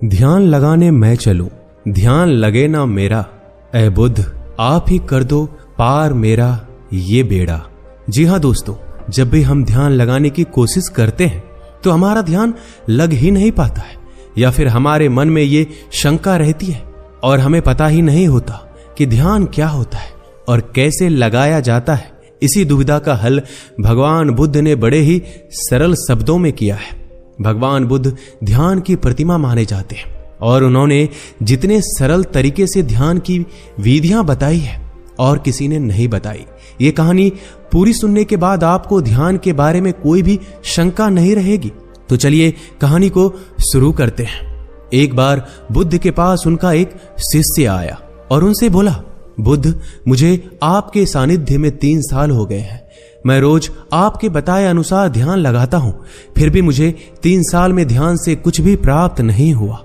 ध्यान लगाने मैं चलूं, ध्यान लगे ना मेरा, ऐ बुद्ध आप ही कर दो पार मेरा ये बेड़ा। जी हाँ दोस्तों, जब भी हम ध्यान लगाने की कोशिश करते हैं तो हमारा ध्यान लग ही नहीं पाता है, या फिर हमारे मन में ये शंका रहती है और हमें पता ही नहीं होता कि ध्यान क्या होता है और कैसे लगाया जाता है। इसी दुविधा का हल भगवान बुद्ध ने बड़े ही सरल शब्दों में किया है। भगवान बुद्ध ध्यान की प्रतिमा माने जाते हैं और उन्होंने जितने सरल तरीके से ध्यान की विधियां बताई है और किसी ने नहीं बताई। ये कहानी पूरी सुनने के बाद आपको ध्यान के बारे में कोई भी शंका नहीं रहेगी। तो चलिए कहानी को शुरू करते हैं। एक बार बुद्ध के पास उनका एक शिष्य आया और उनसे बोला, बुद्ध मुझे आपके सानिध्य में 3 साल हो गए हैं। मैं रोज आपके बताए अनुसार ध्यान लगाता हूं, फिर भी मुझे 3 साल में ध्यान से कुछ भी प्राप्त नहीं हुआ।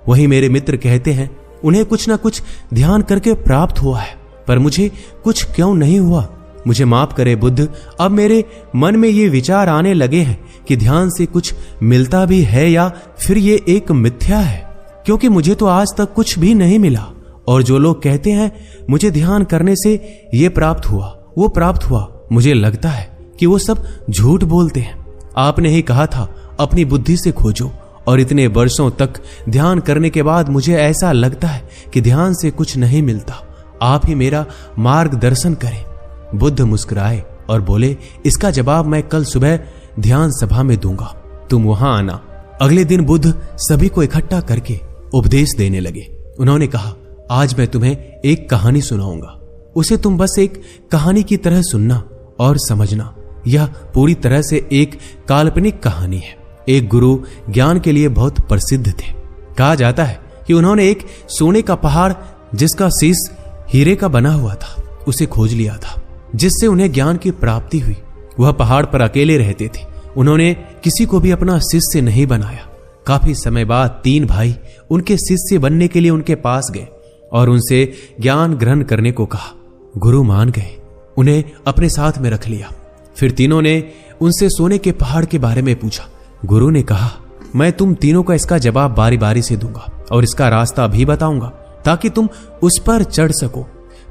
वही मेरे मित्र कहते हैं उन्हें कुछ ना कुछ ध्यान करके प्राप्त हुआ है, पर मुझे कुछ क्यों नहीं हुआ। मुझे माफ करे बुद्ध, अब मेरे मन में ये विचार आने लगे हैं कि ध्यान से कुछ मिलता भी है या फिर ये एक मिथ्या है, क्योंकि मुझे तो आज तक कुछ भी नहीं मिला। और जो लोग कहते हैं मुझे ध्यान करने से ये प्राप्त हुआ वो प्राप्त हुआ, मुझे लगता है कि वो सब झूठ बोलते हैं। आपने ही कहा था अपनी बुद्धि से खोजो, और इतने वर्षों तक ध्यान करने के बाद मुझे ऐसा लगता है कि ध्यान से कुछ नहीं मिलता। आप ही मेरा मार्गदर्शन करें। बुद्ध मुस्कुराए और बोले, इसका जवाब मैं कल सुबह ध्यान सभा में दूंगा, तुम वहां आना। अगले दिन बुद्ध सभी को इकट्ठा करके उपदेश देने लगे। उन्होंने कहा, आज मैं तुम्हें एक कहानी सुनाऊंगा, उसे तुम बस एक कहानी की तरह सुनना और समझना। यह पूरी तरह से एक काल्पनिक कहानी है। एक गुरु ज्ञान के लिए बहुत प्रसिद्ध थे। कहा जाता है कि उन्होंने एक सोने का पहाड़ जिसका शीश हीरे का बना हुआ था उसे खोज लिया था, जिससे उन्हें ज्ञान की प्राप्ति हुई। वह पहाड़ पर अकेले रहते थे। उन्होंने किसी को भी अपना शिष्य नहीं बनाया। काफी समय बाद 3 भाई उनके शिष्य बनने के लिए उनके पास गए और उनसे ज्ञान ग्रहण करने को कहा। गुरु मान गए, उन्हें अपने साथ में रख लिया। फिर तीनों ने उनसे सोने के पहाड़ के बारे में पूछा। गुरु ने कहा, मैं तुम तीनों का इसका जवाब बारी बारी से दूंगा और इसका रास्ता भी बताऊंगा ताकि तुम उस पर चढ़ सको।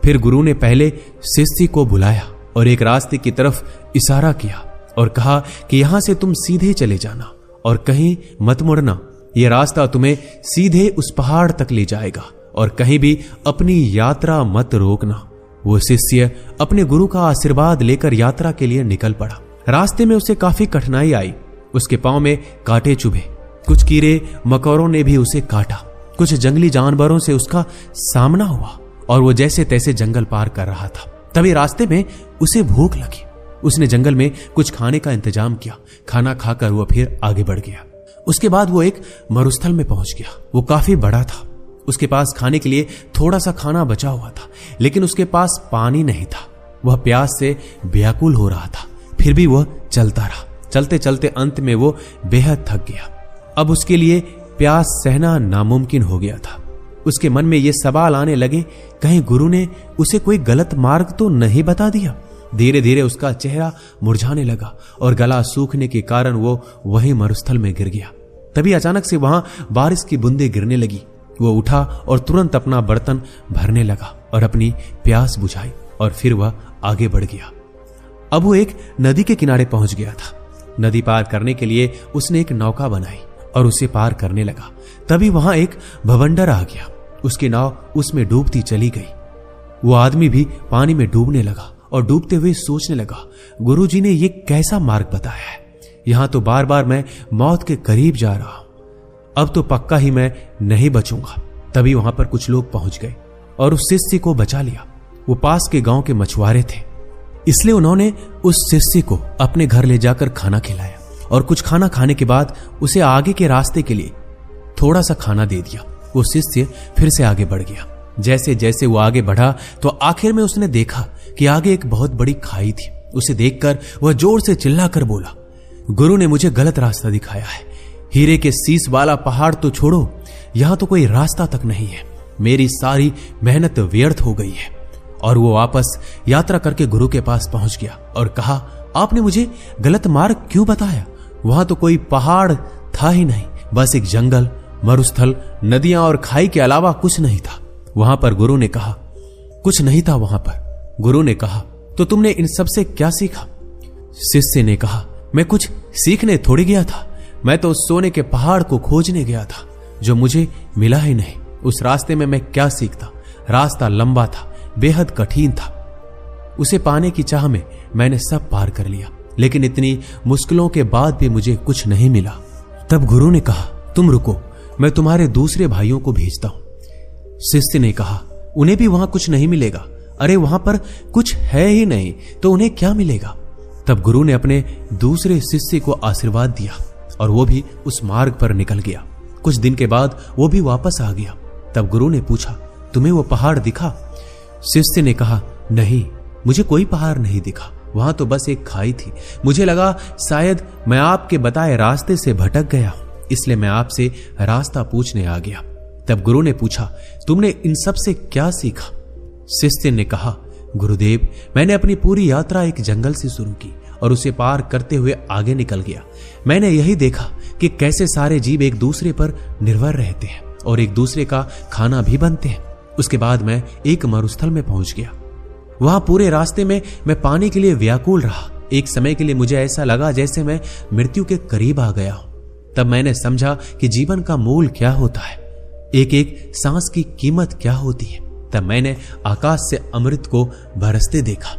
फिर गुरु ने पहले शिष्य को बुलाया और एक रास्ते की तरफ इशारा किया और कहा कि यहां से तुम सीधे चले जाना और कहीं मत मुड़ना। यह रास्ता तुम्हें सीधे उस पहाड़ तक ले जाएगा और कहीं भी अपनी यात्रा मत रोकना। वो शिष्य अपने गुरु का आशीर्वाद लेकर यात्रा के लिए निकल पड़ा। रास्ते में उसे काफी कठिनाई आई। उसके पांव में कांटे चुभे, कुछ कीड़े मकोड़ों ने भी उसे काटा, कुछ जंगली जानवरों से उसका सामना हुआ और वो जैसे तैसे जंगल पार कर रहा था। तभी रास्ते में उसे भूख लगी। उसने जंगल में कुछ खाने का इंतजाम किया। खाना खाकर वो फिर आगे बढ़ गया। उसके बाद वो एक मरुस्थल में पहुंच गया। वो काफी बड़ा था। उसके पास खाने के लिए थोड़ा सा खाना बचा हुआ था, लेकिन उसके पास पानी नहीं था। वह प्यास से व्याकुल हो रहा था। फिर भी वह चलता रहा। चलते चलते अंत में वो बेहद थक गया। अब उसके लिए प्यास सहना नामुमकिन हो गया था। उसके मन में ये सवाल आने लगे, कहीं गुरु ने उसे कोई गलत मार्ग तो नहीं बता दिया। धीरे धीरे उसका चेहरा मुरझाने लगा और गला सूखने के कारण वो वहीं मरुस्थल में गिर गया। तभी अचानक से वहां बारिश की बूंदें गिरने लगी। वो उठा और तुरंत अपना बर्तन भरने लगा और अपनी प्यास बुझाई और फिर वह आगे बढ़ गया। अब वो एक नदी के किनारे पहुंच गया था। नदी पार करने के लिए उसने एक नौका बनाई और उसे पार करने लगा। तभी वहां एक भवंडर आ गया। उसकी नाव उसमें डूबती चली गई। वो आदमी भी पानी में डूबने लगा और डूबते हुए सोचने लगा, गुरुजी ने ये कैसा मार्ग बताया है। यहां तो बार बार मैं मौत के करीब जा रहा हूं। अब तो पक्का ही मैं नहीं बचूंगा। तभी वहां पर कुछ लोग पहुंच गए और उस शिष्य को बचा लिया। वो पास के गांव के मछुआरे थे, इसलिए उन्होंने उस शिष्य को अपने घर ले जाकर खाना खिलाया और कुछ खाना खाने के बाद उसे आगे के रास्ते के लिए थोड़ा सा खाना दे दिया। वो शिष्य फिर से आगे बढ़ गया। जैसे जैसे वो आगे बढ़ा तो आखिर में उसने देखा कि आगे एक बहुत बड़ी खाई थी। उसे देखकर वह जोर से चिल्लाकर बोला, गुरु ने मुझे गलत रास्ता दिखाया है। हीरे के शीश वाला पहाड़ तो छोड़ो, यहां तो कोई रास्ता तक नहीं है। मेरी सारी मेहनत व्यर्थ हो गई है। और वो वापस यात्रा करके गुरु के पास पहुंच गया और कहा, आपने मुझे गलत मार्ग क्यों बताया? वहां तो कोई पहाड़ था ही नहीं, बस एक जंगल, मरुस्थल, नदियां और खाई के अलावा कुछ नहीं था। वहां पर गुरु ने कहा, कुछ नहीं था वहां पर। गुरु ने कहा, तो तुमने इन सब से क्या सीखा? शिष्य ने कहा, मैं कुछ सीखने थोड़ी गया था, मैं तो उस सोने के पहाड़ को खोजने गया था जो मुझे मिला ही नहीं। उस रास्ते में मैं क्या सीखता? रास्ता लंबा था, बेहद कठिन था। उसे पाने की चाह में मैंने सब पार कर लिया, लेकिन इतनी मुश्किलों के बाद भी मुझे कुछ नहीं मिला। तब गुरु ने कहा, तुम रुको, मैं तुम्हारे दूसरे भाइयों को भेजता हूं। शिष्य ने कहा, उन्हें भी वहां कुछ नहीं मिलेगा। अरे वहां पर कुछ है ही नहीं तो उन्हें क्या मिलेगा? तब गुरु ने अपने दूसरे शिष्य को आशीर्वाद दिया और वो भी उस मार्ग पर निकल गया। कुछ दिन के बाद वो भी वापस आ गया। तब गुरु ने पूछा, तुम्हें वो पहाड़ दिखा? शिष्य ने कहा, नहीं, मुझे कोई पहाड़ नहीं दिखा, वहां तो बस एक खाई थी। मुझे लगा शायद मैं आपके बताए रास्ते से भटक गया हूं, इसलिए मैं आपसे रास्ता पूछने आ गया। तब गुरु ने पूछा, तुमने इन सब से क्या सीखा? शिष्य ने कहा, गुरुदेव, मैंने अपनी पूरी यात्रा एक जंगल से शुरू की और उसे पार करते हुए आगे निकल गया। मैंने यही देखा कि कैसे सारे जीव एक दूसरे पर निर्भर रहते हैं और एक दूसरे का खाना भी बनते हैं। उसके बाद मैं एक मरुस्थल में पहुंच गया। वहां पूरे रास्ते में मैं पानी के लिए व्याकुल रहा। एक समय के लिए मुझे ऐसा लगा जैसे मैं मृत्यु के करीब आ गया हूं। तब मैंने समझा कि जीवन का मूल क्या होता है, एक एक सांस की कीमत क्या होती है। तब मैंने आकाश से अमृत को बरसते देखा।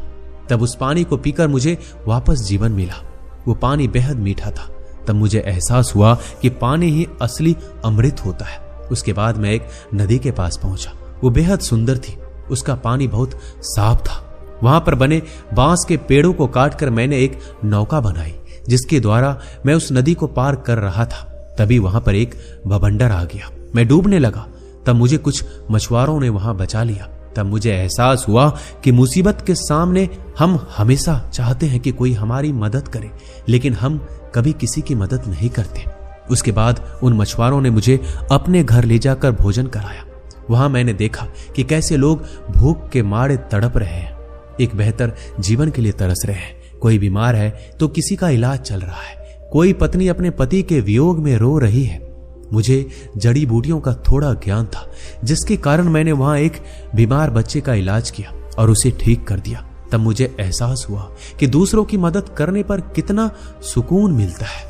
तब उस पानी को पीकर मुझे वापस जीवन मिला। वो पानी बेहद मीठा था। तब मुझे एहसास हुआ कि पानी ही असली अमृत होता है। उसके बाद मैं एक नदी के पास पहुंचा। वो बेहद सुंदर थी। उसका पानी बहुत साफ था। वहां पर बने बांस के पेड़ों को काटकर मैंने एक नौका बनाई, जिसके द्वारा मैं उस नदी को पार कर रहा था। तभी वहां पर एक बवंडर आ गया। मैं डूबने लगा। तब मुझे कुछ मछुआरों ने वहां बचा लिया। तब मुझे एहसास हुआ कि मुसीबत के सामने हम हमेशा चाहते हैं कि कोई हमारी मदद करे, लेकिन हम कभी किसी की मदद नहीं करते। उसके बाद उन मछुआरों ने मुझे अपने घर ले जाकर भोजन कराया। वहां मैंने देखा कि कैसे लोग भूख के मारे तड़प रहे हैं, एक बेहतर जीवन के लिए तरस रहे हैं। कोई बीमार है तो किसी का इलाज चल रहा है, कोई पत्नी अपने पति के वियोग में रो रही है। मुझे जड़ी बूटियों का थोड़ा ज्ञान था, जिसके कारण मैंने वहां एक बीमार बच्चे का इलाज किया और उसे ठीक कर दिया। तब मुझे एहसास हुआ कि दूसरों की मदद करने पर कितना सुकून मिलता है।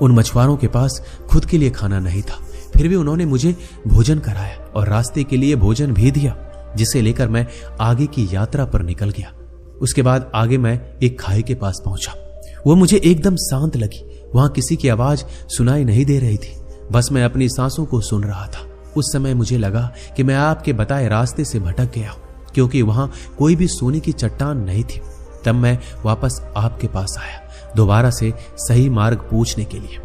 उन मछुआरों के पास खुद के लिए खाना नहीं था, फिर भी उन्होंने मुझे भोजन कराया और रास्ते के लिए भोजन भी दिया, जिसे लेकर मैं आगे की यात्रा पर निकल गया। उसके बाद आगे मैं एक खाई के पास पहुंचा। वो मुझे एकदम शांत लगी। वहां किसी की आवाज सुनाई नहीं दे रही थी, बस मैं अपनी सांसों को सुन रहा था। उस समय मुझे लगा कि मैं आपके बताए रास्ते से भटक गया हूं, क्योंकि वहां कोई भी सोने की चट्टान नहीं थी। तब मैं वापस आपके पास आया, दोबारा से सही मार्ग पूछने के लिए।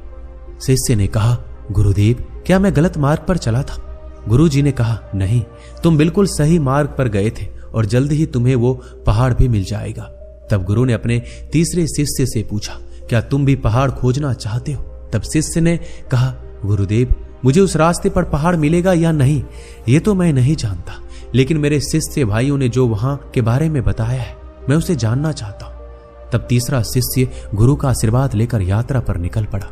शिष्य ने कहा, गुरुदेव, क्या मैं गलत मार्ग पर चला था? गुरुजी ने कहा, नहीं, तुम बिल्कुल सही मार्ग पर गए थे और जल्द ही तुम्हें वो पहाड़ भी मिल जाएगा। तब गुरु ने अपने तीसरे शिष्य से पूछा, क्या तुम भी पहाड़ खोजना चाहते हो? तब शिष्य ने कहा, गुरुदेव, मुझे उस रास्ते पर पहाड़ मिलेगा या नहीं ये तो मैं नहीं जानता, लेकिन मेरे शिष्य भाइयों ने जो वहां के बारे में बताया है मैं उसे जानना चाहता हूं। तब तीसरा शिष्य गुरु का आशीर्वाद लेकर यात्रा पर निकल पड़ा।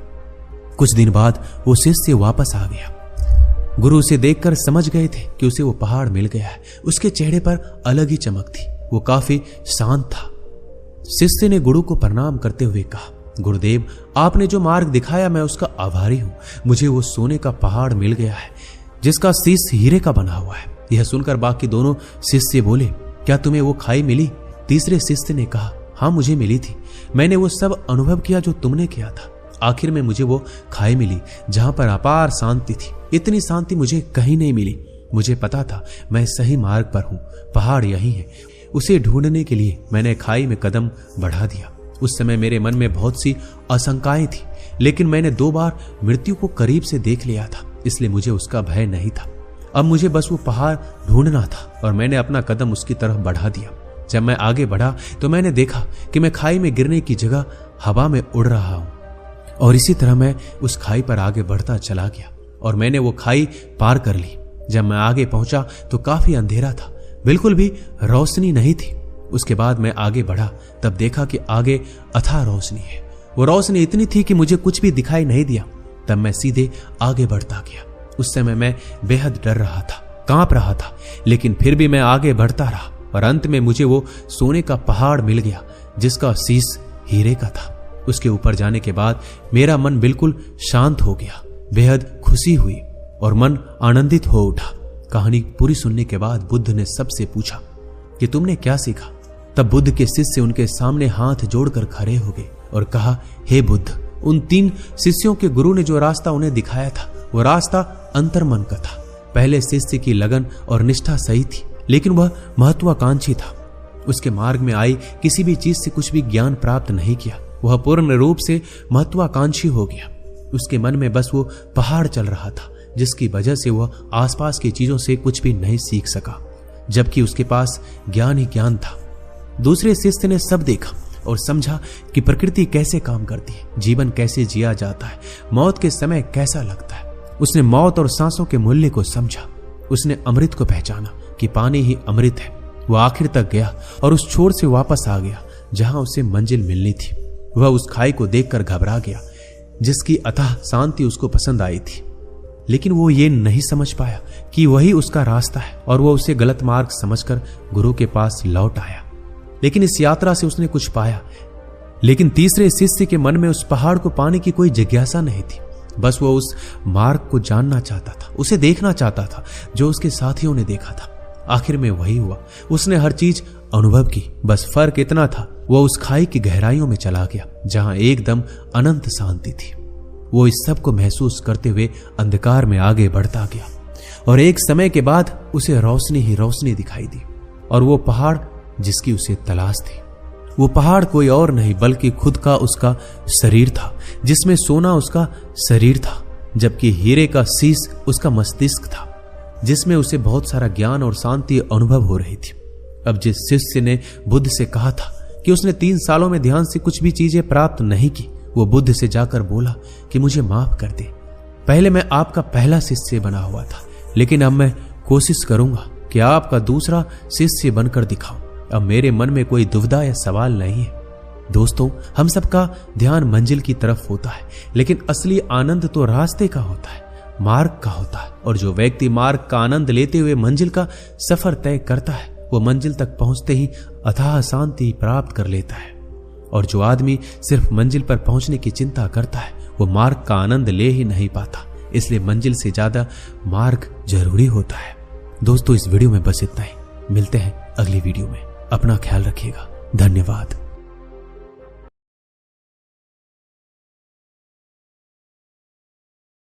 कुछ दिन बाद वो शिष्य वापस आ गया। गुरु उसे देखकर समझ गए थे कि उसे वो पहाड़ मिल गया है। उसके चेहरे पर अलग ही चमक थी, वो काफी शांत था। शिष्य ने गुरु को प्रणाम करते हुए कहा, गुरुदेव, आपने जो मार्ग दिखाया मैं उसका आभारी हूं। मुझे वो सोने का पहाड़ मिल गया है जिसका शीश हीरे का बना हुआ है। यह सुनकर बाकी दोनों शिष्य बोले, क्या तुम्हें वो खाई मिली? तीसरे शिष्य ने कहा, हाँ, मुझे मिली थी। मैंने वो सब अनुभव किया जो तुमने किया था। आखिर में मुझे वो खाई मिली जहां पर अपार शांति थी। इतनी शांति मुझे कहीं नहीं मिली। मुझे पता था मैं सही मार्ग पर हूं, पहाड़ यही है। उसे ढूंढने के लिए मैंने खाई में कदम बढ़ा दिया। उस समय मेरे मन में बहुत सी आशंकाएं थी, लेकिन मैंने 2 बार मृत्यु को करीब से देख लिया था, इसलिए मुझे उसका भय नहीं था। अब मुझे बस वो पहाड़ ढूंढना था और मैंने अपना कदम उसकी तरफ बढ़ा दिया। जब मैं आगे बढ़ा तो मैंने देखा कि मैं खाई में गिरने की जगह हवा में उड़ रहा हूं और इसी तरह मैं उस खाई पर आगे बढ़ता चला गया और मैंने वो खाई पार कर ली। जब मैं आगे पहुंचा तो काफी अंधेरा था, बिल्कुल भी रोशनी नहीं थी। उसके बाद मैं आगे बढ़ा, तब देखा कि आगे अथाह रोशनी है। वो रोशनी इतनी थी कि मुझे कुछ भी दिखाई नहीं दिया। तब मैं सीधे आगे बढ़ता गया। उस समय मैं बेहद डर रहा था, कांप रहा था, लेकिन फिर भी मैं आगे बढ़ता रहा और अंत में मुझे वो सोने का पहाड़ मिल गया जिसका शीश हीरे का था। उसके ऊपर जाने के बाद मेरा मन बिल्कुल शांत हो गया, बेहद खुशी हुई और मन आनंदित हो उठा। कहानी पूरी सुनने के बाद बुद्ध ने सबसे पूछा कि तुमने क्या सीखा। तब बुद्ध के शिष्य उनके सामने हाथ जोड़कर खड़े हो गए और कहा, हे बुद्ध, उन 3 शिष्यों के गुरु ने जो रास्ता उन्हें दिखाया था वो रास्ता अंतर्मन का था। पहले शिष्य की लगन और निष्ठा सही थी, लेकिन वह महत्वाकांक्षी था। उसके मार्ग में आई किसी भी चीज से कुछ भी ज्ञान प्राप्त नहीं किया। वह पूर्ण रूप से महत्वाकांक्षी हो गया। उसके मन में बस वो पहाड़ चल रहा था, जिसकी वजह से वह आसपास की चीजों से कुछ भी नहीं सीख सका, जबकि उसके पास ज्ञान ही ज्ञान था। दूसरे शिष्य ने सब देखा और समझा कि प्रकृति कैसे काम करती है, जीवन कैसे जिया जाता है, मौत के समय कैसा लगता है। उसने मौत और सांसों के मूल्य को समझा। उसने अमृत को पहचाना कि पानी ही अमृत है। वह आखिर तक गया और उस छोर से वापस आ गया जहां उसे मंजिल मिलनी थी। वह उस खाई को देखकर घबरा गया जिसकी अथाह शांति उसको पसंद आई थी, लेकिन वो ये नहीं समझ पाया कि वही उसका रास्ता है और वह उसे गलत मार्ग समझकर गुरु के पास लौट आया। लेकिन इस यात्रा से उसने कुछ पाया, लेकिन तीसरे शिष्य के मन में उस पहाड़ को पाने की कोई जिज्ञासा नहीं थी। बस वो उस मार्ग को जानना चाहता था, उसे देखना चाहता था जो उसके साथियों ने देखा था। आखिर में वही हुआ, उसने हर चीज अनुभव की। बस फर्क इतना था, वो उस खाई की गहराइयों में चला गया जहां एकदम अनंत शांति थी। वो इस सब को महसूस करते हुए अंधकार में आगे बढ़ता गया और एक समय के बाद उसे रोशनी ही रोशनी दिखाई दी। और वो पहाड़ जिसकी उसे तलाश थी, वो पहाड़ कोई और नहीं बल्कि खुद का उसका शरीर था, जिसमें सोना उसका शरीर था, जबकि हीरे का शीश उसका मस्तिष्क था, जिसमें उसे बहुत सारा ज्ञान और शांति अनुभव हो रही थी। अब जिस शिष्य ने बुद्ध से कहा था कि उसने 3 सालों में ध्यान से कुछ भी चीजें प्राप्त नहीं की, वो बुद्ध से जाकर बोला कि मुझे माफ कर दे। पहले मैं आपका पहला शिष्य बना हुआ था, लेकिन अब मैं कोशिश करूंगा कि आपका दूसरा शिष्य बनकर दिखाऊं। अब मेरे मन में कोई दुविधा या सवाल नहीं है। दोस्तों, हम सबका ध्यान मंजिल की तरफ होता है, लेकिन असली आनंद तो रास्ते का होता है, मार्ग का होता है। और जो व्यक्ति मार्ग का आनंद लेते हुए मंजिल का सफर तय करता है, वो मंजिल तक पहुंचते ही अथाह शांति प्राप्त कर लेता है। और जो आदमी सिर्फ मंजिल पर पहुंचने की चिंता करता है, वो मार्ग का आनंद ले ही नहीं पाता। इसलिए मंजिल से ज्यादा मार्ग जरूरी होता है। दोस्तों, इस वीडियो में बस इतना ही। मिलते हैं अगली वीडियो में। अपना ख्याल रखिएगा। धन्यवाद।